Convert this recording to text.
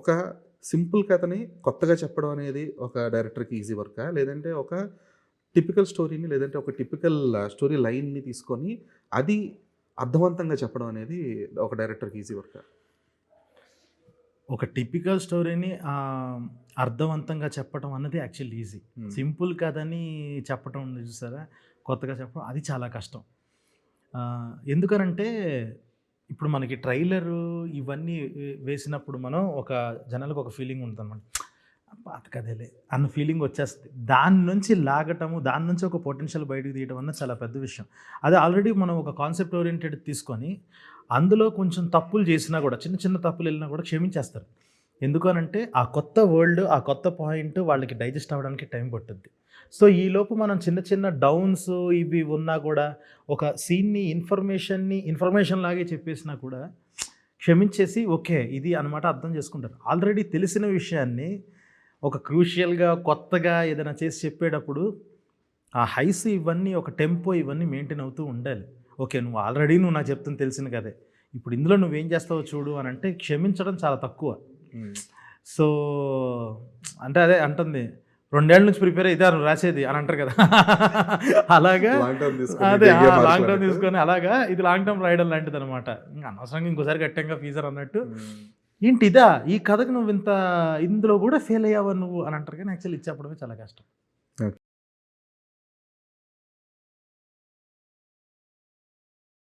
ఒక సింపుల్ కథని కొత్తగా చెప్పడం అనేది ఒక డైరెక్టర్‌కి ఈజీ వర్కా? లేదంటే ఒక టిపికల్ స్టోరీని లేదంటే ఒక టిపికల్ స్టోరీ లైన్‌ని తీసుకొని అది అర్థవంతంగా చెప్పడం అనేది ఒక డైరెక్టర్‌కి ఈజీ వర్కా? ఒక టిపికల్ స్టోరీని అర్థవంతంగా చెప్పడం అన్నది యాక్చువల్లీ ఈజీ. సింపుల్ కథని చెప్పటం ఉంది చూసారా? కొత్తగా చెప్పడం అది చాలా కష్టం. ఎందుకనంటే ఇప్పుడు మనకి ట్రైలరు ఇవన్నీ వేసినప్పుడు మనం జనాలకు ఒక ఫీలింగ్ ఉంటదనమాట. పాత కథేలే అన్న ఫీలింగ్ వచ్చేస్తది. దాని నుంచి లాగటము, దాని నుంచి ఒక పొటెన్షియల్ బయటకు తీయడం అన్నది చాలా పెద్ద విషయం. అదే ఆల్రెడీ మనం ఒక కాన్సెప్ట్ ఓరియెంటెడ్ తీసుకొని, అందులో కొంచెం తప్పులు చేసినా కూడా, చిన్న చిన్న తప్పులెళ్ళినా కూడా క్షమించేస్తారు. ఎందుకనంటే ఆ కొత్త వరల్డ్, ఆ కొత్త పాయింట్ వాళ్ళకి డైజెస్ట్ అవ్వడానికి టైం పట్టుద్ది. సో, ఈలోపు మనం చిన్న చిన్న డౌన్స్ ఇవి ఉన్నా కూడా, ఒక సీన్‌ని ఇన్ఫర్మేషన్ లాగే చెప్పేసినా కూడా క్షమించేసి ఓకే. ఇది అనమాట అర్థం చేసుకుంటారు. ఆల్రెడీ తెలిసిన విషయాన్ని ఒక క్రూషియల్‌గా, కొత్తగా ఏదైనా చేసి చెప్పేటప్పుడు ఆ హైస్ ఇవన్నీ ఒక టెంపో ఇవన్నీ మెయింటైన్ అవుతూ ఉండాలి. ఓకే. నువ్వు నాకు చెప్తుంది తెలిసింది కదే. ఇప్పుడు ఇందులో నువ్వేం చేస్తావో చూడు అనంటే క్షమించడం చాలా తక్కువ. సో, అంటే అదే అంటుంది. 2 ఏళ్ల నుంచి ప్రిపేర్ ఇదా నువ్వు రాసేది అని అంటారు కదా! అలాగా లాంగ్ టర్మ్ తీసుకొని అదే దెయ్యం లాంగ్ మార్కులు టర్మ్ అన్నట్టు. తీసుకొని అలాగా ఇది లాంగ్ టర్మ్ రాయడం లాంటిదనమాట. అనవసరంగా ఇంకోసారి కట్టాంగా ఫీజర్ అన్నట్టు. ఏంటి ఇదా? ఈ కథకు ఇందులో కూడా ఫెయిల్ అయ్యావా నువ్వు అని అంటారు కానీ యాక్చువల్లీ ఇది చెప్పడమే చాలా కష్టం.